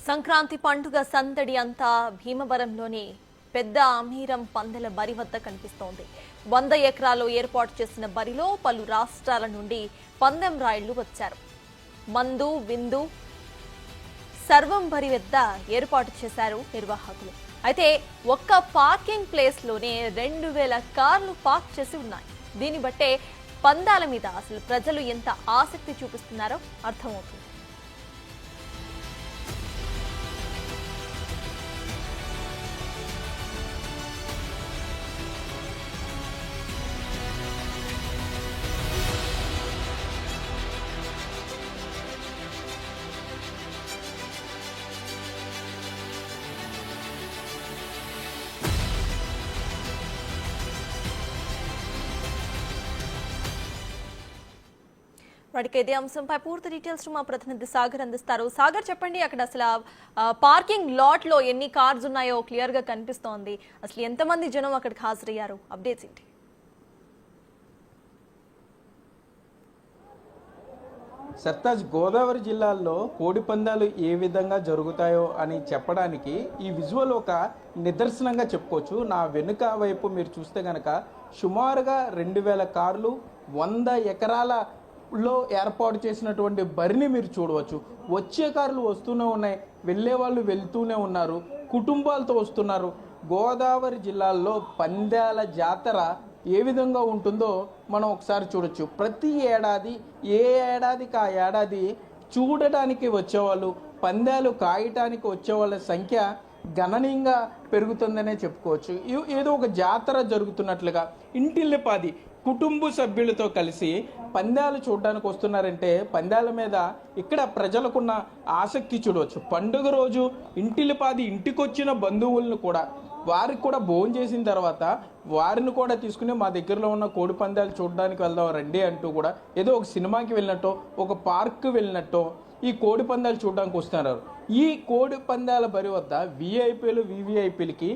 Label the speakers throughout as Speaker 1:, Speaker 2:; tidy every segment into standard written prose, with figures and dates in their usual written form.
Speaker 1: సంక్రాంతి పండుగ సందడి అంతా భీమవరంలోని పెద్ద అమీరం పందెల బరి వద్ద కనిపిస్తోంది. 100 ఎకరాల్లో ఏర్పాటు చేసిన బరిలో పలు రాష్ట్రాల నుండి పందెం రాయుళ్లు వచ్చారు. మందు విందు సర్వం బరి వద్ద ఏర్పాటు చేశారు నిర్వాహకులు. అయితే ఒక్క పార్కింగ్ ప్లేస్ లోనే 2000 కార్లు పార్క్ చేసి ఉన్నాయి. దీన్ని బట్టే పందాల మీద అసలు ప్రజలు ఎంత ఆసక్తి చూపిస్తున్నారో అర్థమవుతుంది. వాటికి ఇదే అంశంపై పూర్తి డీటెయిల్స్ మా ప్రతినిధి సాగర్ అందిస్తారు. సాగర్, చెప్పండి, అక్కడ అసలు పార్కింగ్ లాట్ లో ఎన్ని కార్స్ ఉన్నాయో క్లియర్ గా కనిపిస్తోంది. అసలు ఎంతమంది జనం అక్కడికి హాజరయ్యారు? అప్డేట్స్ ఏంటి?
Speaker 2: సర్తాజ్, గోదావరి జిల్లాల్లో కోడి పందాలు ఏ విధంగా జరుగుతాయో అని చెప్పడానికి ఈ విజువల్ ఒక నిదర్శనంగా చెప్పుకోవచ్చు. నా వెనుక వైపు మీరు చూస్తే కనుక సుమారుగా 2000 కార్లు 100 ఎకరాలలో ఏర్పాటు చేసినటువంటి బరిని మీరు చూడవచ్చు. వచ్చే కార్లు వస్తూనే ఉన్నాయి, వెళ్ళే వాళ్ళు వెళ్తూనే ఉన్నారు, కుటుంబాలతో వస్తున్నారు. గోదావరి జిల్లాల్లో పందాల జాతర ఏ విధంగా ఉంటుందో మనం ఒకసారి చూడొచ్చు. ప్రతి ఏడాది ఏ ఏడాదికి ఆ ఏడాది చూడటానికి వచ్చేవాళ్ళు, పందాలు కాయటానికి వచ్చేవాళ్ళ సంఖ్య గణనీయంగా పెరుగుతుందనే చెప్పుకోవచ్చు. ఏదో ఒక జాతర జరుగుతున్నట్లుగా ఇంటిల్లిపాది కుటుంబ సభ్యులతో కలిసి పందాలు చూడడానికి వస్తున్నారంటే పందాల మీద ఇక్కడ ప్రజలకున్న ఆసక్తి చూడవచ్చు. పండుగ రోజు ఇంటిల్లిపాది ఇంటికొచ్చిన బంధువులను కూడా వారికి కూడా భోజనం చేసిన తర్వాత వారిని కూడా తీసుకుని మా దగ్గరలో ఉన్న కోడి పందాలు చూడడానికి వెళ్దాం రండి అంటూ కూడా ఏదో ఒక సినిమాకి వెళ్ళినట్టో ఒక పార్క్కి వెళ్ళినట్టో ఈ కోడి పందాలు చూడడానికి వస్తున్నారు. ఈ కోడి పందాల బరి వద్ద విఐపీలు వివిఐపీలకి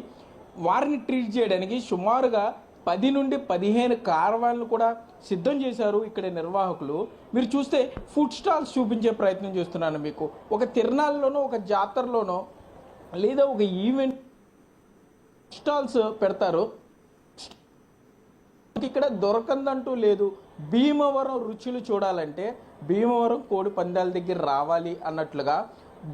Speaker 2: వారిని ట్రీట్ చేయడానికి సుమారుగా 10 నుండి 15 కార్వాన్లు కూడా సిద్ధం చేశారు ఇక్కడ నిర్వాహకులు. మీరు చూస్తే ఫుడ్ స్టాల్స్ చూపించే ప్రయత్నం చేస్తున్నాను మీకు. ఒక తిరునాళ్ళలోనో ఒక జాతరలోనో లేదా ఒక ఈవెంట్ స్టాల్స్ పెడతారు. ఇక్కడ దొరకందంటూ లేదు. భీమవరం రుచులు చూడాలంటే భీమవరం కోడి పందాల దగ్గర రావాలి అన్నట్లుగా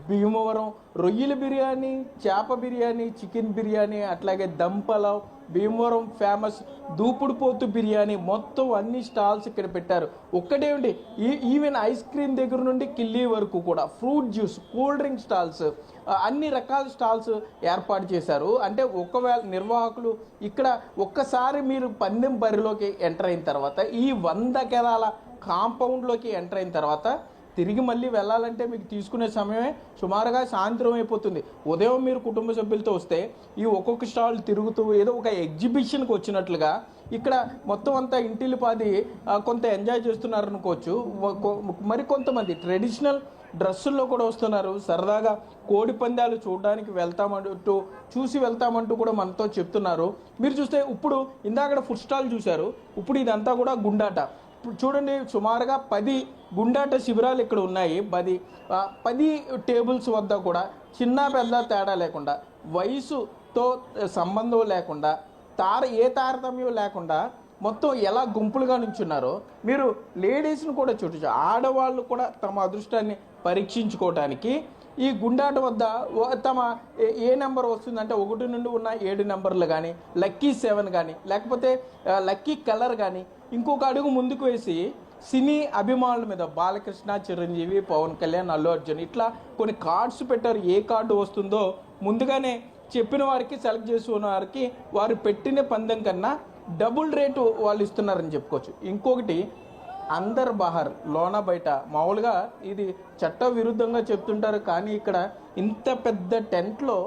Speaker 2: భీమవరం రొయ్యల బిర్యానీ, చేప బిర్యానీ, చికెన్ బిర్యానీ, అట్లాగే దమ్ పలావ్, భీమవరం ఫేమస్ దూపుడు పోతు బిర్యానీ, మొత్తం అన్ని స్టాల్స్ ఇక్కడ పెట్టారు. ఒక్కటే ఉండి ఈవెన్ ఐస్ క్రీమ్ దగ్గర నుండి కిల్లీ వరకు కూడా fruit juice, cool drink stalls, అన్ని రకాల స్టాల్స్ ఏర్పాటు చేశారు. అంటే ఒకవేళ నిర్వాహకులు ఇక్కడ ఒక్కసారి మీరు పందెం బరిలోకి ఎంటర్ అయిన తర్వాత ఈ 100 ఎకరాల కాంపౌండ్లోకి ఎంటర్ అయిన తర్వాత తిరిగి మళ్ళీ వెళ్ళాలంటే మీకు తీసుకునే సమయమే సుమారుగా సాయంత్రం అయిపోతుంది. ఉదయం మీరు కుటుంబ సభ్యులతో వస్తే ఈ ఒక్కొక్క స్టాల్ తిరుగుతూ ఏదో ఒక ఎగ్జిబిషన్కి వచ్చినట్లుగా ఇక్కడ మొత్తం అంతా ఇంటిల్లిపాది కొంత ఎంజాయ్ చేస్తున్నారు అనుకోవచ్చు. మరి కొంతమంది ట్రెడిషనల్ డ్రెస్సుల్లో కూడా వస్తున్నారు. సరదాగా కోడి పందాలు చూడడానికి చూసి వెళ్తామంటూ కూడా మనతో చెప్తున్నారు. మీరు చూస్తే ఇప్పుడు ఇందాక ఫుడ్ స్టాల్ చూశారు, ఇప్పుడు ఇదంతా కూడా గుండాట. చూడండి, సుమారుగా 10 గుండాట శిబిరాలు ఇక్కడ ఉన్నాయి. 10 టేబుల్స్ వద్ద కూడా చిన్న పెద్ద తేడా లేకుండా, వయసుతో సంబంధం లేకుండా, ఏ తారతమ్యం లేకుండా మొత్తం ఎలా గుంపులుగా నుంచున్నారో మీరు లేడీస్ని కూడా చూడొచ్చు. ఆడవాళ్ళు కూడా తమ అదృష్టాన్ని పరీక్షించుకోవటానికి ఈ గుండాట వద్ద తమ ఏ నెంబర్ వస్తుందంటే 1 నుండి ఉన్న 7 నెంబర్లు కానీ, లక్కీ 7 కానీ, లేకపోతే లక్కీ కలర్ కానీ ఇంకొక అడుగు ముందుకు వేసి సినీ అభిమానుల మీద బాలకృష్ణ, చిరంజీవి, పవన్ కళ్యాణ్, అల్లు అర్జున్ ఇట్లా కొన్ని కార్డ్స్ పెట్టారు. ఏ కార్డు వస్తుందో ముందుగానే చెప్పిన వారికి, సెలెక్ట్ చేసుకున్న వారికి వారు పెట్టిన పందెం కన్నా డబుల్ రేటు వాళ్ళు ఇస్తున్నారని చెప్పుకోవచ్చు. ఇంకొకటి అందర్ బహార్, లోన బయట మామూలుగా ఇది చట్ట విరుద్ధంగా చెప్తుంటారు, కానీ ఇక్కడ ఇంత పెద్ద టెంట్లో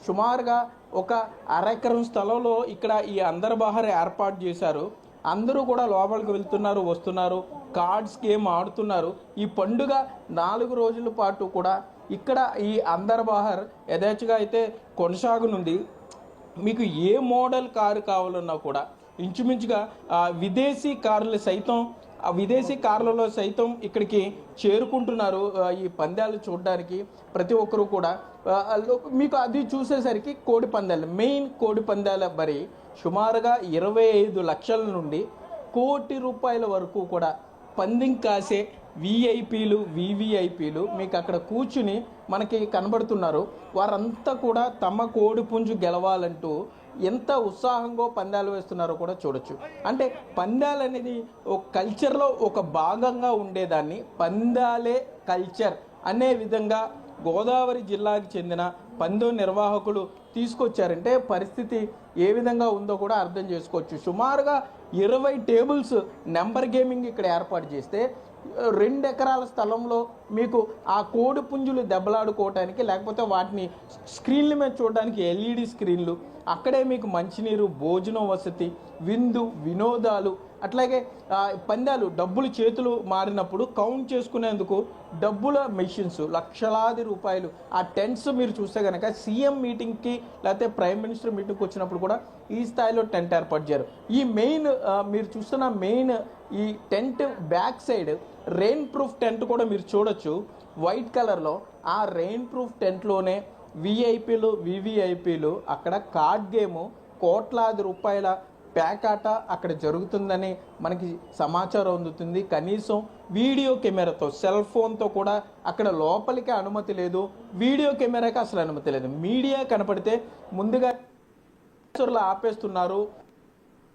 Speaker 2: సుమారుగా ఒక అరెకరం స్థలంలో ఇక్కడ ఈ అందర్ బహార్ ఏర్పాటు చేశారు. అందరూ కూడా లోపలికి వెళ్తున్నారు, వస్తున్నారు, కార్డ్స్ గేమ్ ఆడుతున్నారు. ఈ పండుగ 4 రోజుల పాటు కూడా ఇక్కడ ఈ అందర్ బహార్ యథేచ్ఛగా అయితే కొనసాగనుంది. మీకు ఏ మోడల్ కారు కావాలన్నా కూడా ఇంచుమించుగా విదేశీ కార్లు సైతం ఆ విదేశీ కార్లలో సైతం ఇక్కడికి చేరుకుంటున్నారు ఈ పందాలు చూడడానికి ప్రతి ఒక్కరూ కూడా. మీకు అది చూసేసరికి కోడి పందాలు, మెయిన్ కోడి పందాల బరి సుమారుగా 25 లక్షల నుండి ₹1,00,00,000 వరకు కూడా పందెం కాసే విఐపీలు, వివిఐపీలు మీకు అక్కడ కూర్చుని మనకి కనబడుతున్నారు. వారంతా కూడా తమ కోడి పుంజు గెలవాలంటూ ఎంత ఉత్సాహంగా పందాలు వేస్తున్నారో కూడా చూడొచ్చు. అంటే పందాలు అనేది ఒక కల్చర్లో ఒక భాగంగా ఉండేదాన్ని పందాలే కల్చర్ అనే విధంగా గోదావరి జిల్లాకి చెందిన పందెం నిర్వాహకులు తీసుకొచ్చారంటే పరిస్థితి ఏ విధంగా ఉందో కూడా అర్థం చేసుకోవచ్చు. సుమారుగా 20 టేబుల్స్ నెంబర్ గేమింగ్ ఇక్కడ ఏర్పాటు చేస్తే 2 ఎకరాల స్థలంలో మీకు ఆ కోడి పుంజులు దెబ్బలాడుకోవటానికి, లేకపోతే వాటిని స్క్రీన్ల మీద చూడడానికి LED స్క్రీన్లు, అక్కడే మీకు మంచినీరు, భోజనం వసతి, విందు, వినోదాలు, అట్లాగే పందాలు డబ్బులు చేతులు మారినప్పుడు కౌంట్ చేసుకునేందుకు డబ్బుల మెషిన్స్, లక్షలాది రూపాయలు. ఆ టెంట్స్ మీరు చూస్తే కనుక సీఎం మీటింగ్కి లేకపోతే ప్రైమ్ మినిస్టర్ మీటింగ్కి వచ్చినప్పుడు కూడా ఈ స్థాయిలో టెంట్ ఏర్పాటు చేశారు. ఈ మెయిన్ మీరు చూస్తున్న మెయిన్ ఈ tent back side rain proof tent కూడా మీరు చూడొచ్చు వైట్ కలర్లో. ఆ రెయిన్ ప్రూఫ్ టెంట్లోనే విఐపీలు, వివిఐపీలు అక్కడ కార్డ్ గేము, కోట్లాది రూపాయల ప్యాకాట అక్కడ జరుగుతుందని మనకి సమాచారం అందుతుంది. కనీసం వీడియో కెమెరాతో, సెల్ ఫోన్తో కూడా అక్కడ లోపలికి అనుమతి లేదు, వీడియో కెమెరాకి అసలు అనుమతి లేదు. మీడియా కనపడితే ముందుగా ఆపేస్తున్నారు.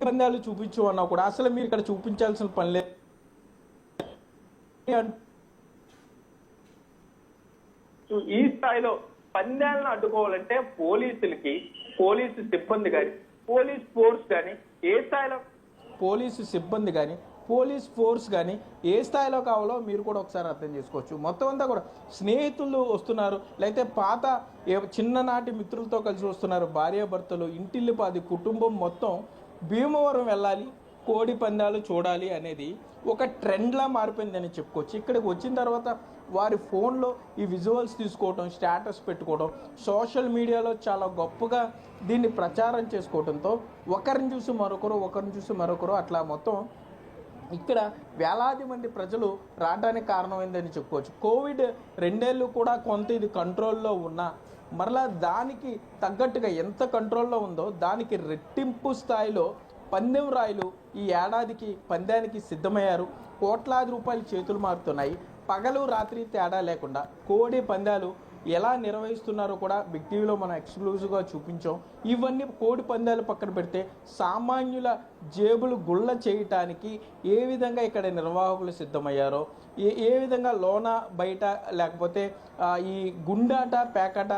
Speaker 2: పందాలు చూపించు అన్నా కూడా అసలు మీరు ఇక్కడ చూపించాల్సిన పని లేదు. ఈ స్థాయిలో పందాలను అడ్డుకోవాలంటే పోలీసు సిబ్బంది కానీ, పోలీస్ ఫోర్స్ కానీ ఏ స్థాయిలో పోలీస్ ఫోర్స్ కానీ ఏ స్థాయిలో కావాలో మీరు కూడా ఒకసారి అర్థం చేసుకోవచ్చు. మొత్తం అంతా కూడా స్నేహితులు వస్తున్నారు, లేకపోతే పాత చిన్ననాటి మిత్రులతో కలిసి వస్తున్నారు, భార్యాభర్తలు, ఇంటిల్లిపాది కుటుంబం మొత్తం భీమవరం వెళ్ళాలి, కోడి పందాలు చూడాలి అనేది ఒక ట్రెండ్లా మారిపోయిందని చెప్పుకోవచ్చు. ఇక్కడికి వచ్చిన తర్వాత వారి ఫోన్లో ఈ విజువల్స్ తీసుకోవడం, స్టేటస్ పెట్టుకోవడం, సోషల్ మీడియాలో చాలా గొప్పగా దీన్ని ప్రచారం చేసుకోవడంతో ఒకరిని చూసి మరొకరు అట్లా మొత్తం ఇక్కడ వేలాది మంది ప్రజలు రావడానికి కారణమైందని చెప్పుకోవచ్చు. కోవిడ్ 2 ఏళ్ళు కూడా కొంత ఇది కంట్రోల్లో ఉన్నా మరలా దానికి తగ్గట్టుగా ఎంత కంట్రోల్లో ఉందో దానికి రెట్టింపు స్థాయిలో పందెం రాయులు ఈ ఏడాదికి పందానికి సిద్ధమయ్యారు. కోట్లాది రూపాయలు చేతులు మారుతున్నాయి. పగలు రాత్రి తేడా లేకుండా కోడి పందాలు ఎలా నిర్వహిస్తున్నారో కూడా బిగ్ టీవీలో మనం ఎక్స్క్లూజివ్గా చూపించాం. ఇవన్నీ కోడి పందాలు పక్కన పెడితే సామాన్యుల జేబులు గుళ్ళ చేయటానికి ఏ విధంగా ఇక్కడ నిర్వాహకులు సిద్ధమయ్యారో, ఏ విధంగా లోన బయట లేకపోతే ఈ గుండాట, పేకాట,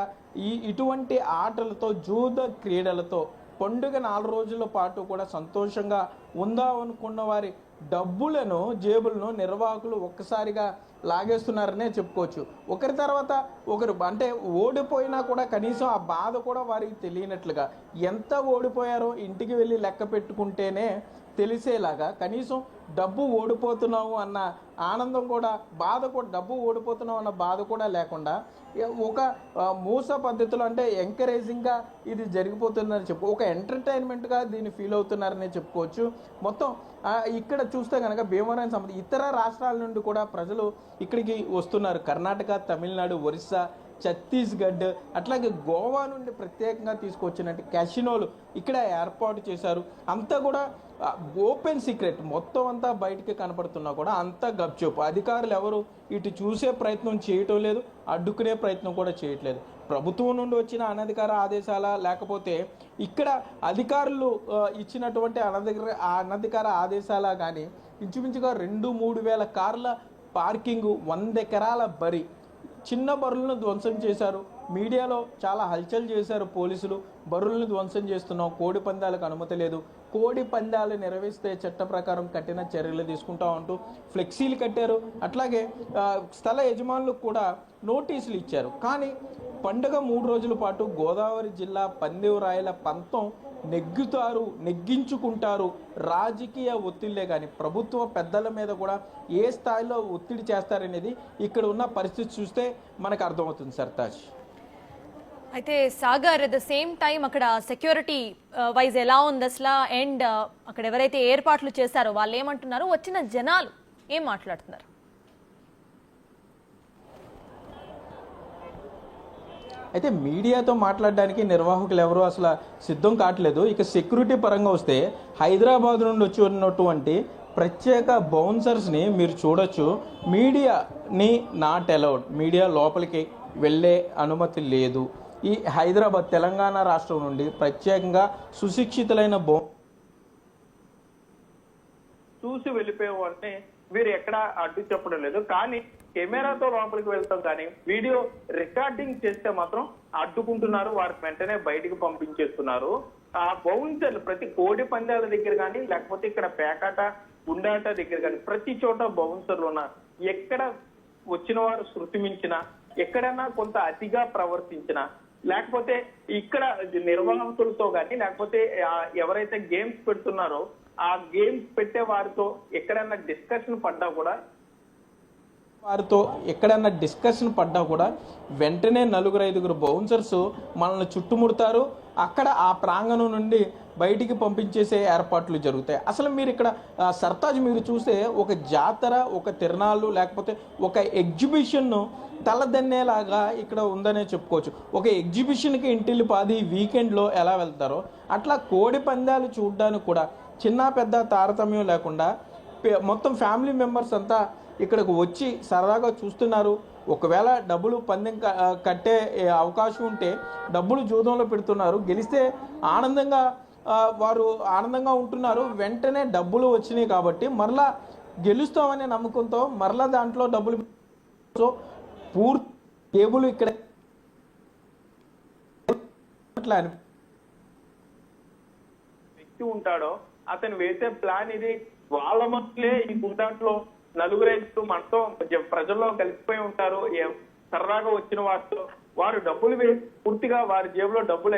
Speaker 2: ఇటువంటి ఆటలతో, జూద క్రీడలతో పండుగ 4 రోజుల పాటు కూడా సంతోషంగా ఉందామనుకున్న వారి డబ్బులను, జేబులను నిర్వాహకులు ఒక్కసారిగా లాగేస్తున్నారనే చెప్పుకోవచ్చు. ఒకరి తర్వాత ఒకరు, అంటే ఓడిపోయినా కూడా కనీసం ఆ బాధ కూడా వారికి తెలియనట్లుగా, ఎంత ఓడిపోయారో ఇంటికి వెళ్ళి లెక్క పెట్టుకుంటేనే తెలిసేలాగా, కనీసం డబ్బు ఓడిపోతున్నాము అన్న ఆనందం కూడా, బాధ కూడా, డబ్బు ఓడిపోతున్నాం అన్న బాధ కూడా లేకుండా ఒక మూస పద్ధతిలో, అంటే ఎంకరేజింగ్గా ఇది జరిగిపోతుందని ఒక ఎంటర్టైన్మెంట్గా దీన్ని ఫీల్ అవుతున్నారని చెప్పుకోవచ్చు. మొత్తం ఇక్కడ చూస్తే కనుక భీమవరానికి సంబంధించి ఇతర రాష్ట్రాల నుండి కూడా ప్రజలు ఇక్కడికి వస్తున్నారు. కర్ణాటక, తమిళనాడు, ఒరిస్సా, ఛత్తీస్గఢ్, అట్లాగే గోవా నుండి ప్రత్యేకంగా తీసుకొచ్చినట్టు క్యాసినోలు ఇక్కడ ఏర్పాటు చేశారు. అంతా కూడా ఓపెన్ సీక్రెట్, మొత్తం అంతా బయటికి కనపడుతున్నా కూడా అంతా గప్చూపు. అధికారులు ఎవరు ఇటు చూసే ప్రయత్నం చేయటం లేదు, అడ్డుకునే ప్రయత్నం కూడా చేయట్లేదు. ప్రభుత్వం నుండి వచ్చిన అనధికార ఆదేశాల, లేకపోతే ఇక్కడ అధికారులు ఇచ్చినటువంటి అనధికార ఆదేశాల కానీ ఇంచుమించుగా 2-3 వేల కార్ల పార్కింగు, 100 ఎకరాల బరి, చిన్న బరులను ధ్వంసం చేశారు. మీడియాలో చాలా హల్చల్ చేశారు పోలీసులు. బరులను ధ్వంసం చేస్తున్నాం, కోడి పందాలకు అనుమతి లేదు, కోడి పందాలు నిర్వహిస్తే చట్ట ప్రకారం కఠిన చర్యలు తీసుకుంటాం అంటూ ఫ్లెక్సీలు కట్టారు. అట్లాగే స్థల యజమానులకు కూడా నోటీసులు ఇచ్చారు. కానీ పండుగ 3 రోజుల పాటు గోదావరి జిల్లా పందెం రాయల పంతం నెగ్గించుకుంటారు. రాజకీయ ఒత్తిళ్లే కానీ ప్రభుత్వ పెద్దల మీద కూడా ఏ స్థాయిలో ఒత్తిడి చేస్తారనేది ఇక్కడ ఉన్న పరిస్థితి చూస్తే మనకు అర్థమవుతుంది. సర్తాజ్,
Speaker 1: అయితే Sagar at the same time అక్కడ సెక్యూరిటీ వైజ్ ఎలా ఉంది అసలు, అండ్ అక్కడ ఎవరైతే ఏర్పాట్లు చేశారో వాళ్ళు ఏమంటున్నారు, వచ్చిన జనాలు ఏం మాట్లాడుతున్నారు?
Speaker 2: అయితే మీడియాతో మాట్లాడడానికి నిర్వాహకులు ఎవరు అసలు సిద్ధం కావట్లేదు. ఇక సెక్యూరిటీ పరంగా వస్తే హైదరాబాద్ నుండి వచ్చి ఉన్నటువంటి ప్రత్యేక బౌన్సర్స్ని మీరు చూడొచ్చు. మీడియాని నాట్ అలౌడ్, మీడియా లోపలికి వెళ్ళే అనుమతి లేదు. ఈ హైదరాబాద్ తెలంగాణ రాష్ట్రం నుండి ప్రత్యేకంగా సుశిక్షితులైన చూసి వెళ్ళిపోయేవాడిని వీరు ఎక్కడ అడ్డు చెప్పడం లేదు. కానీ కెమెరాతో లోపలికి వెళ్తాం కానీ వీడియో రికార్డింగ్ చేస్తే మాత్రం అడ్డుకుంటున్నారు, వారికి వెంటనే బయటికి పంపించేస్తున్నారు. ఆ బౌన్సర్లు ప్రతి కోడి పందాల దగ్గర కానీ లేకపోతే ఇక్కడ పేకాట గుండాట దగ్గర కానీ ప్రతి చోట బౌన్సర్లు ఉన్నారు. ఎక్కడ వచ్చిన వారు శృతి మించినా, ఎక్కడైనా కొంత అతిగా ప్రవర్తించినా, లేకపోతే ఇక్కడ నిర్వాహకులతో కానీ లేకపోతే ఎవరైతే గేమ్స్ పెడుతున్నారో ఆ గేమ్స్ పెట్టే వారితో ఎక్కడైనా డిస్కషన్ పడ్డా కూడా వెంటనే 4-5 బౌన్సర్స్ మనల్ని చుట్టుముడతారు. అక్కడ ఆ ప్రాంగణం నుండి బయటికి పంపించేసే ఏర్పాట్లు జరుగుతాయి. అసలు మీరు ఇక్కడ సర్తాజ్ మీరు చూస్తే ఒక జాతర, ఒక తిరణాలు లేకపోతే ఒక ఎగ్జిబిషన్ను తలదన్నేలాగా ఇక్కడ ఉందనే చెప్పుకోవచ్చు. ఒక ఎగ్జిబిషన్కి ఇంటిల్లి పాది వీకెండ్లో ఎలా వెళ్తారో అట్లా కోడి పందాలు చూడడానికి కూడా చిన్న పెద్ద తారతమ్యం లేకుండా మొత్తం ఫ్యామిలీ మెంబర్స్ అంతా ఇక్కడికి వచ్చి సరదాగా చూస్తున్నారు. ఒకవేళ డబ్బులు పందెం కట్టే అవకాశం ఉంటే డబ్బులు జూదంలో పెడుతున్నారు. గెలిస్తే వారు ఆనందంగా ఉంటున్నారు. వెంటనే డబ్బులు వచ్చినాయి కాబట్టి మరలా గెలుస్తామనే నమ్మకంతో మరలా దాంట్లో డబ్బులు పూర్తి టేబుల్ ఇక్కడ వ్యక్తి ఉంటాడో అతను వేసే ప్లాన్ ఇది. వాళ్ళ మధ్యలే ఈ గుండాట్లో 4-5 మనతో ప్రజల్లో కలిసిపోయి ఉంటారు. సరదాగా వచ్చిన వారితో వారు డబ్బులు వేసి పూర్తిగా వారి జేబులో డబ్బులు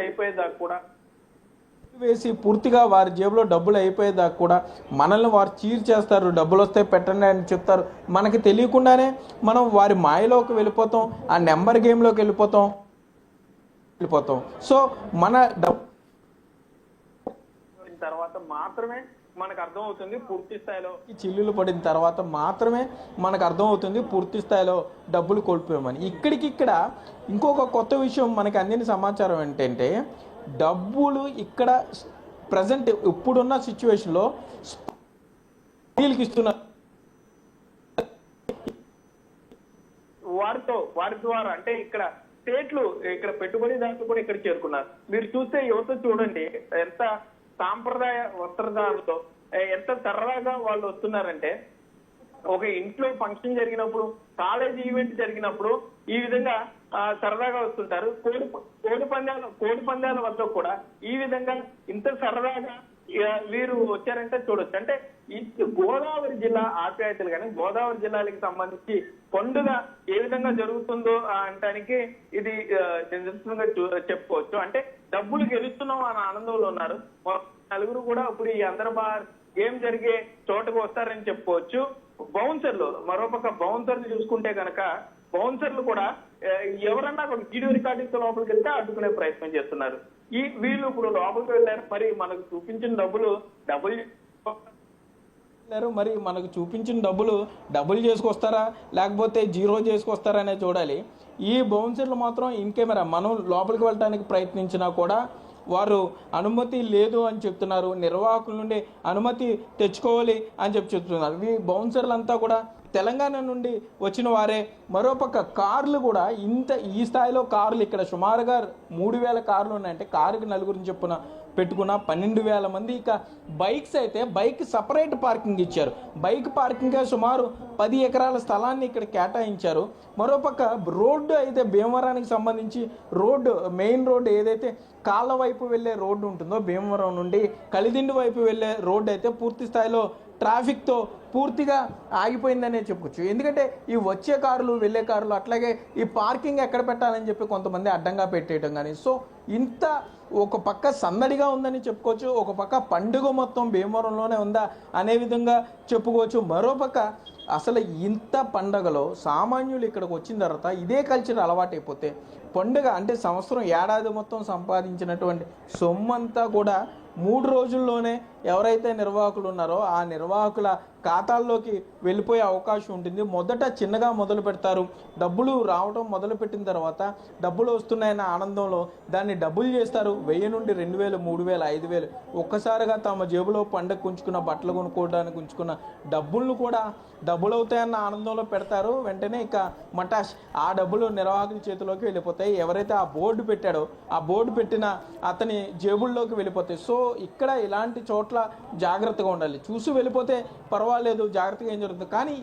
Speaker 2: అయిపోయేదాకా కూడా మనల్ని వారు చీర్ చేస్తారు. డబ్బులు వస్తే పెట్టండి అని చెప్తారు. మనకి తెలియకుండానే మనం వారి మాయలోకి వెళ్ళిపోతాం, ఆ నెంబర్ గేమ్లోకి వెళ్ళిపోతాం. సో మన డబ్బు తర్వాత మాత్రమే మనకు అర్థమవుతుంది పూర్తి స్థాయిలో చిల్లులు పడిన తర్వాత మాత్రమే మనకు అర్థమవుతుంది పూర్తి స్థాయిలో డబ్బులు కోల్పోయామని. ఇక్కడ ఇంకొక కొత్త విషయం మనకి అందిన సమాచారం ఏంటంటే డబ్బులు ఇక్కడ ప్రజెంట్ ఇప్పుడున్న సిచ్యువేషన్లో ఇస్తున్నారు. వారి ద్వారా అంటే ఇక్కడ స్టేట్లు ఇక్కడ పెట్టుబడిదారులు కూడా ఇక్కడ చేరుకున్నారు. మీరు చూస్తే యువత చూడండి ఎంత సాంప్రదాయ వస్త్రధారణతో ఎంత సరదాగా వాళ్ళు వస్తున్నారంటే, ఒక ఇంట్లో ఫంక్షన్ జరిగినప్పుడు, కాలేజ్ ఈవెంట్ జరిగినప్పుడు ఈ విధంగా సరదాగా వస్తుంటారు. కోడి పందాల వద్ద కూడా ఈ విధంగా ఇంత సరదాగా వీరు వచ్చారంటే చూడొచ్చు. అంటే ఈ గోదావరి జిల్లా ఆప్యాయతలు కానీ గోదావరి జిల్లాలకు సంబంధించి పండుగ ఏ విధంగా జరుగుతుందో అనడానికి ఇది నిదర్శనంగా చెప్పుకోవచ్చు. అంటే డబ్బులు గెలుస్తున్నాం అన్న ఆనందంలో ఉన్నారు. 4 కూడా ఇప్పుడు ఈ అందరబార్ గేమ్ జరిగే చోటకు వస్తారని చెప్పుకోవచ్చు. బౌన్సర్లు మరోపక్క బౌన్సర్లు చూసుకుంటే కనుక బౌన్సర్లు కూడా ఎవరన్నా ఒక వీడియో రికార్డింగ్ తో లోపలికి వెళ్తే అడ్డుకునే ప్రయత్నం చేస్తున్నారు. వీళ్ళు ఇప్పుడు లోపలికి వెళ్ళారు, మరి మనకు చూపించిన డబ్బులు చేసుకొస్తారా లేకపోతే జీరో చేసుకొస్తారా అనే చూడాలి. ఈ బౌన్సర్లు మాత్రం ఇన్ కెమెరా మనం లోపలికి వెళ్ళడానికి ప్రయత్నించినా కూడా వారు అనుమతి లేదు అని చెప్తున్నారు. నిర్వాహకుల నుండి అనుమతి తెచ్చుకోవాలి అని చెప్తున్నారు. ఈ బౌన్సర్లంతా కూడా తెలంగాణ నుండి వచ్చిన వారే. మరోపక్క కార్లు కూడా ఈ స్థాయిలో కార్లు ఇక్కడ సుమారుగా 3000 కార్లు ఉన్నాయంటే కారుకి 4 చొప్పున పెట్టుకున్న 12,000 మంది. ఇక బైక్స్ అయితే బైక్ సపరేట్ పార్కింగ్ ఇచ్చారు. బైక్ పార్కింగ్ సుమారు 10 ఎకరాల స్థలాన్ని ఇక్కడ కేటాయించారు. మరోపక్క రోడ్డు అయితే భీమవరానికి సంబంధించి మెయిన్ రోడ్డు ఏదైతే కాళ్ళ వైపు వెళ్ళే రోడ్డు ఉంటుందో భీమవరం నుండి కలిదిండి వైపు వెళ్ళే రోడ్డు అయితే పూర్తి స్థాయిలో ట్రాఫిక్తో పూర్తిగా ఆగిపోయిందనే చెప్పుకోవచ్చు. ఎందుకంటే ఈ వచ్చే కార్లు వెళ్ళే కార్లు అట్లాగే ఈ పార్కింగ్ ఎక్కడ పెట్టాలని చెప్పి కొంతమంది అడ్డంగా పెట్టేయటం కానీ, సో ఇంత ఒక పక్క సందడిగా ఉందని చెప్పుకోవచ్చు, ఒక పక్క పండుగ మొత్తం భీమవరంలోనే ఉందా అనే విధంగా చెప్పుకోవచ్చు. మరోపక్క అసలు ఇంత పండగలో సామాన్యులు ఇక్కడికి వచ్చిన తర్వాత ఇదే కల్చర్ అలవాటైపోతే పండుగ అంటే సంవత్సరం ఏడాది మొత్తం సంపాదించినటువంటి సొమ్మంతా కూడా 3 రోజుల్లోనే ఎవరైతే నిర్వాహకులు ఉన్నారో ఆ నిర్వాహకుల ఖాతాల్లోకి వెళ్ళిపోయే అవకాశం ఉంటుంది. మొదట చిన్నగా మొదలు పెడతారు, డబ్బులు రావడం మొదలుపెట్టిన తర్వాత డబ్బులు వస్తున్నాయన్న ఆనందంలో దాన్ని డబ్బులు చేస్తారు. 1000 నుండి 2000, 3000, 5000 ఒక్కసారిగా తమ జేబులో పండగ ఉంచుకున్న బట్టలు కొనుక్కోవడానికి ఉంచుకున్న డబ్బులను కూడా డబ్బులు అవుతాయన్న ఆనందంలో పెడతారు. వెంటనే ఇక మటాష్ ఆ డబ్బులు నిర్వాహకుల చేతిలోకి వెళ్ళిపోతాయి. ఎవరైతే ఆ బోర్డు పెట్టాడో ఆ బోర్డు పెట్టిన అతని జేబుల్లోకి వెళ్ళిపోతాయి. సో ఇక్కడ ఇలాంటి చోట్ల జాగ్రత్తగా ఉండాలి. చూసి వెళ్ళిపోతే పర్వాలేదు, జాగ్రత్తగా ఏం జరుగుతుంది. కానీ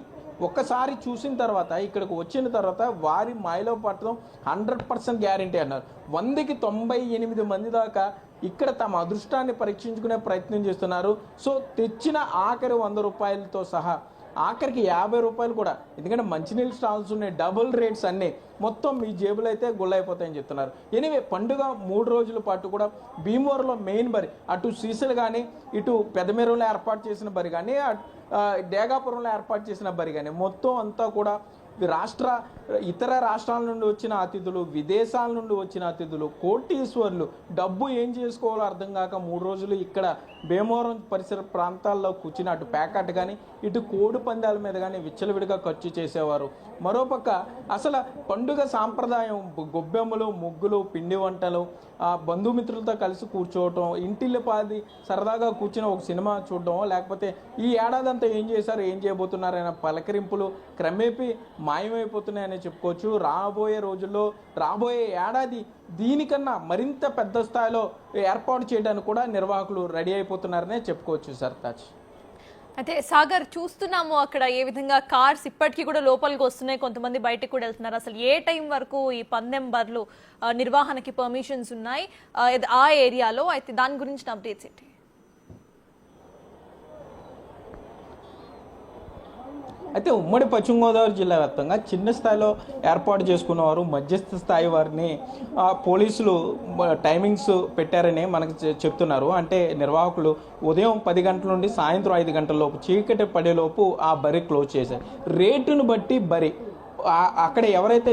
Speaker 2: ఒక్కసారి చూసిన తర్వాత ఇక్కడికి వచ్చిన తర్వాత వారి మాయలో పట్టడం 100% గ్యారంటీ అన్నారు. 100కి 98 మంది దాకా ఇక్కడ తమ అదృష్టాన్ని పరీక్షించుకునే ప్రయత్నం చేస్తున్నారు. సో తెచ్చిన ఆఖరి 100 రూపాయలతో సహా ఆఖరికి 50 రూపాయలు కూడా, ఎందుకంటే మంచినీళ్ళు స్టాల్స్ ఉన్నాయి, డబుల్ రేట్స్ అన్నీ మొత్తం మీ జేబులు అయితే గుళ్ళైపోతాయని చెప్తున్నారు. ఎనివే పండుగ 3 రోజుల పాటు కూడా భీమవరంలో మెయిన్ బరి, అటు సీసలు కానీ ఇటు పెదమెరులో ఏర్పాటు చేసిన బరి కానీ డేగాపురంలో ఏర్పాటు చేసిన బరి కానీ మొత్తం అంతా కూడా ఇతర రాష్ట్రాల నుండి వచ్చిన అతిథులు, విదేశాల నుండి వచ్చిన అతిథులు, కోటీశ్వర్లు డబ్బు ఏం చేసుకోవాలో అర్థం కాక 3 రోజులు ఇక్కడ భీమవరం పరిసర ప్రాంతాల్లో కూర్చుని అటు ప్యాకెట్ కానీ ఇటు కోడి పందాల మీద కానీ విచ్చలవిడిగా ఖర్చు చేసేవారు. మరోపక్క అసలు పండుగ సాంప్రదాయం గొబ్బెమ్మలు, ముగ్గులు, పిండి వంటలు, బంధుమిత్రులతో కలిసి కూర్చోవటం, ఇంటిల్లిపాది సరదాగా కూర్చుని ఒక సినిమా చూడడం, లేకపోతే ఈ ఏడాదంతా ఏం చేశారు, ఏం చేయబోతున్నారనే పలకరింపులు క్రమేపీ మాయమైపోతున్నాయని చెప్పుకోవచ్చు. రాబోయే రోజుల్లో రాబోయే ఏడాది దీనికన్నా మరింత పెద్ద స్థాయిలో ఏర్పాటు చేయడానికి కూడా నిర్వాహకులు రెడీ అయిపోతున్నారనే చెప్పుకోవచ్చు. సర్తాజ్
Speaker 1: అయితే సాగర్, చూస్తున్నాము అక్కడ ఏ విధంగా కార్స్ ఇప్పటికీ కూడా లోపలికి వస్తున్నాయి, కొంతమంది బయటకు కూడా వెళ్తున్నారు. అసలు ఏ టైం వరకు ఈ పందెం బర్లు నిర్వహణకి పర్మిషన్స్ ఉన్నాయి ఆ ఏరియాలో? అయితే దాని గురించి అప్డేట్స్ ఏంటి?
Speaker 2: అయితే ఉమ్మడి పశ్చిమ గోదావరి జిల్లా వ్యాప్తంగా చిన్న స్థాయిలో ఏర్పాటు చేసుకున్నవారు మధ్యస్థ స్థాయి వారిని పోలీసులు టైమింగ్స్ పెట్టారని మనకు చెప్తున్నారు. అంటే నిర్వాహకులు ఉదయం 10 గంటల నుండి సాయంత్రం 5 గంటల లోపు, చీకటి పడేలోపు ఆ బరి క్లోజ్ చేశారు. రేటును బట్టి బరి అక్కడ ఎవరైతే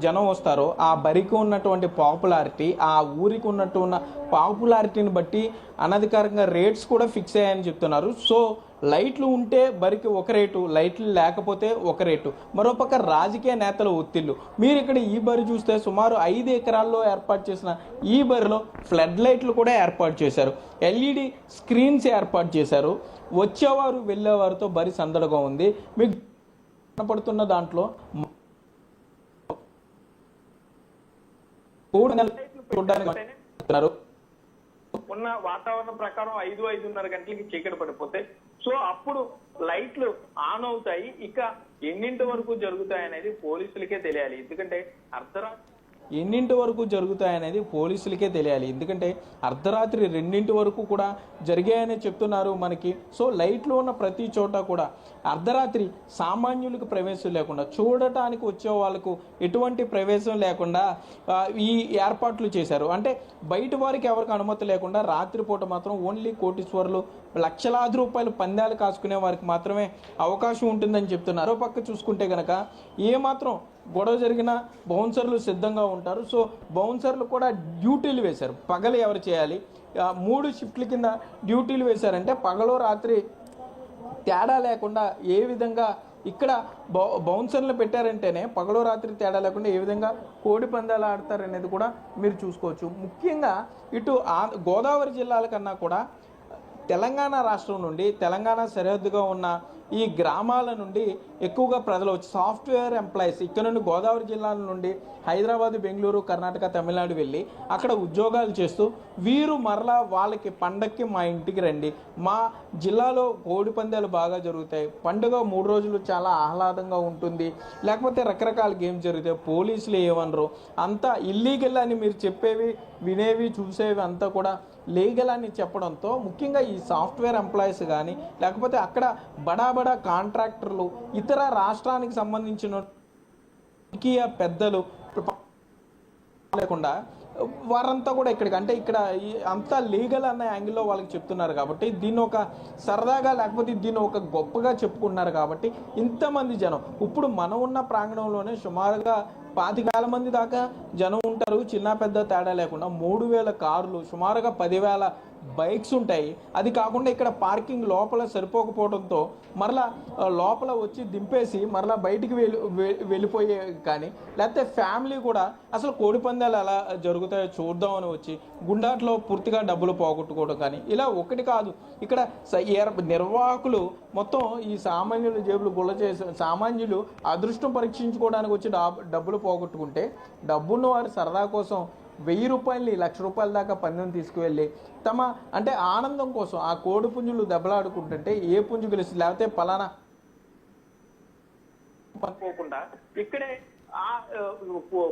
Speaker 2: జనం వస్తారో ఆ బరికి ఉన్నటువంటి పాపులారిటీ, ఆ ఊరికి ఉన్నట్టున్న పాపులారిటీని బట్టి అనధికారికంగా రేట్స్ కూడా ఫిక్స్ అయ్యాయని చెప్తున్నారు. సో లైట్లు ఉంటే బరికి ఒక రేటు, లైట్లు లేకపోతే ఒక రేటు. మరోపక్క రాజకీయ నేతల ఒత్తిళ్లు. మీరు ఇక్కడ ఈ బరి చూస్తే సుమారు 5 ఎకరాల్లో ఏర్పాటు చేసిన ఈ బరిలో ఫ్లడ్ లైట్లు కూడా ఏర్పాటు చేశారు, LED స్క్రీన్స్ ఏర్పాటు చేశారు. వచ్చేవారు వెళ్ళేవారితో బరి సందడిగా ఉంది. మీకు కనపడుతున్న దాంట్లో
Speaker 3: ఉన్న వాతావరణం ప్రకారం 5-5:30 గంటలకి చీకటి పడిపోతే సో అప్పుడు లైట్లు ఆన్ అవుతాయి. ఇక ఎన్నింటి వరకు జరుగుతాయి అనేది పోలీసులకే తెలియాలి. ఎందుకంటే
Speaker 2: ఎన్నింటి వరకు జరుగుతాయనేది పోలీసులకే తెలియాలి. ఎందుకంటే అర్ధరాత్రి 2 వరకు కూడా జరిగాయని చెప్తున్నారు మనకి. సో లైట్లు ఉన్న ప్రతి చోట కూడా అర్ధరాత్రి సామాన్యులకు ప్రవేశం లేకుండా, చూడటానికి వచ్చే వాళ్ళకు ఎటువంటి ప్రవేశం లేకుండా ఈ ఏర్పాట్లు చేశారు. అంటే బయట వారికి ఎవరికి అనుమతి లేకుండా రాత్రిపూట మాత్రం ఓన్లీ కోటీశ్వర్లు, లక్షలాది రూపాయలు పందాలు కాసుకునే వారికి మాత్రమే అవకాశం ఉంటుందని చెప్తున్నారు. పక్క చూసుకుంటే కనుక ఏమాత్రం గొడవ జరిగిన బౌన్సర్లు సిద్ధంగా ఉంటారు. సో బౌన్సర్లు కూడా డ్యూటీలు వేశారు. పగలు ఎవరు చేయాలి, 3 షిఫ్ట్ల కింద డ్యూటీలు వేశారంటే పగలు రాత్రి తేడా లేకుండా ఏ విధంగా ఇక్కడ బౌన్సర్లు పెట్టారంటేనే పగలు రాత్రి తేడా లేకుండా ఏ విధంగా కోడి పందాలు ఆడతారనేది కూడా మీరు చూసుకోవచ్చు. ముఖ్యంగా ఇటు గోదావరి జిల్లాల కన్నా కూడా తెలంగాణ రాష్ట్రం నుండి, తెలంగాణ సరిహద్దుగా ఉన్న ఈ గ్రామాల నుండి ఎక్కువగా ప్రజలు వచ్చి సాఫ్ట్వేర్ ఎంప్లాయీస్ ఇక్కడ నుండి గోదావరి జిల్లాల నుండి హైదరాబాద్, బెంగళూరు, కర్ణాటక, తమిళనాడు వెళ్ళి అక్కడ ఉద్యోగాలు చేస్తూ వీరు మరలా వాళ్ళకి పండక్కి మా ఇంటికి రండి, మా జిల్లాలో కోడి పందాలు బాగా జరుగుతాయి, పండుగ 3 రోజులు చాలా ఆహ్లాదంగా ఉంటుంది, లేకపోతే రకరకాల గేమ్స్ జరుగుతాయి, పోలీసులు ఏమనరు, అంతా ఇల్లీగల్ అని మీరు చెప్పేవి, వినేవి, చూసేవి అంతా కూడా లీగల్ అని చెప్పడంతో ముఖ్యంగా ఈ సాఫ్ట్వేర్ ఎంప్లాయీస్ కానీ లేకపోతే అక్కడ బడా కాంట్రాక్టర్లు, ఇతర రాష్ట్రానికి సంబంధించిన రాజకీయ పెద్దలు లేకుండా వారంతా కూడా ఇక్కడికి అంటే ఇక్కడ అంతా లీగల్ అన్న యాంగిల్లో వాళ్ళకి చెప్తున్నారు కాబట్టి దీన్ని ఒక సరదాగా లేకపోతే దీన్ని ఒక గొప్పగా చెప్పుకుంటున్నారు కాబట్టి ఇంతమంది జనం ఇప్పుడు మనం ఉన్న ప్రాంగణంలోనే సుమారుగా 25,000 మంది దాకా జనం ఉంటారు. చిన్న పెద్ద తేడా లేకుండా 3,000 కార్లు, సుమారుగా 10,000 బైక్స్ ఉంటాయి. అది కాకుండా ఇక్కడ పార్కింగ్ లోపల సరిపోకపోవడంతో మరలా లోపల వచ్చి దింపేసి మరలా బయటికి వెళ్ళిపోయే కానీ లేకపోతే ఫ్యామిలీ కూడా అసలు కోడి పందాలు ఎలా జరుగుతాయో చూద్దామని వచ్చి గుండాట్లో పూర్తిగా డబ్బులు పోగొట్టుకోవడం కానీ ఇలా ఒకటి కాదు. ఇక్కడ నిర్వాహకులు మొత్తం ఈ సామాన్యుల జేబులు గుల్ల చేసి సామాన్యులు అదృష్టం పరీక్షించుకోవడానికి వచ్చి డబ్బులు పోగొట్టుకుంటే డబ్బున్న వారు సరదా కోసం 1,000 రూపాయలు, 1,00,000 రూపాయల దాకా పందెం తీసుకువెళ్ళి తమ అంటే ఆనందం కోసం ఆ కోడి పుంజులు దెబ్బలాడుకుంటుంటే ఏ పుంజు గెలుస్తుంది లేకపోతే పలానా
Speaker 3: పనుకోకుండా ఇక్కడే ఆ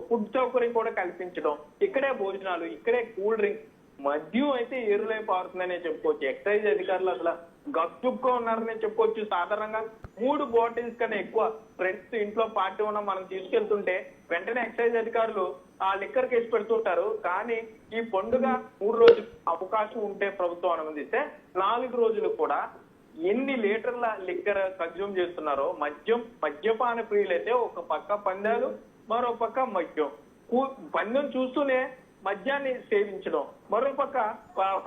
Speaker 3: ఫుడ్ సౌకర్యం కూడా కల్పించడం, ఇక్కడే భోజనాలు, ఇక్కడే కూల్ డ్రింక్, మద్యం అయితే ఏరులై పారుతుందనే చెప్పుకోవచ్చు. ఎక్సైజ్ అధికారులు అసలు గప్చుప్గా ఉన్నారనే చెప్పుకోవచ్చు. సాధారణంగా 3 బాటిల్స్ కన్నా ఎక్కువ ఫ్రెండ్స్ ఇంట్లో పార్టీ ఉన్న మనం తీసుకెళ్తుంటే వెంటనే ఎక్సైజ్ అధికారులు ఆ లిక్కర్ కేసు పెడుతుంటారు. కానీ ఈ పండుగ 3 రోజులు అవకాశం ఉంటే ప్రభుత్వం అనుమతిస్తే 4 రోజులు కూడా ఎన్ని లీటర్ల లిక్కర్ కన్జ్యూమ్ చేస్తున్నారో మద్యపాన ప్రియులైతే ఒక పక్క పందాలు, మరో పక్క మద్యం. పందెం చూస్తూనే మద్యాన్ని సేవించడం, మరోపక్క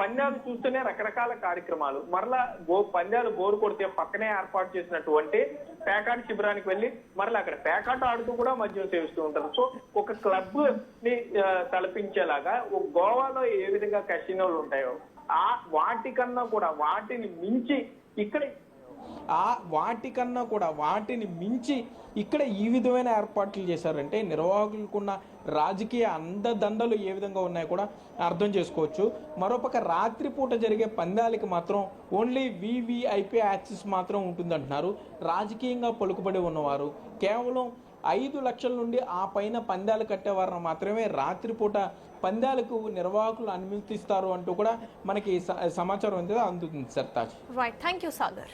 Speaker 3: పందాలు చూస్తూనే రకరకాల కార్యక్రమాలు, మరలా పందాలు బోరు కొడితే పక్కనే ఏర్పాటు చేసినటువంటి పేకాట శిబిరానికి వెళ్ళి మరలా అక్కడ పేకాట ఆడుతూ కూడా మద్యం సేవిస్తూ ఉంటారు. సో ఒక క్లబ్ ని తలపించేలాగా గోవాలో ఏ విధంగా కసినోలు ఉంటాయో వాటిని మించి ఇక్కడ ఈ విధమైన ఏర్పాట్లు చేశారంటే నిర్వాహకులకున్న రాజకీయ అండదండలు ఏ విధంగా ఉన్నాయో కూడా అర్థం చేసుకోవచ్చు. మరోపక్క రాత్రిపూట జరిగే పందాలకి మాత్రం ఓన్లీ VVIP యాక్సెస్ మాత్రం ఉంటుందంటున్నారు. రాజకీయంగా పలుకుబడి ఉన్నవారు కేవలం 5 లక్షల నుండి ఆ పైన పందాలు కట్టేవారిని మాత్రమే రాత్రిపూట పందాలకు నిర్వాహకులు అనుమతిస్తారు అంటూ కూడా మనకి సమాచారం అందుతుంది. Sartaj.
Speaker 1: Right, thank you Sagar.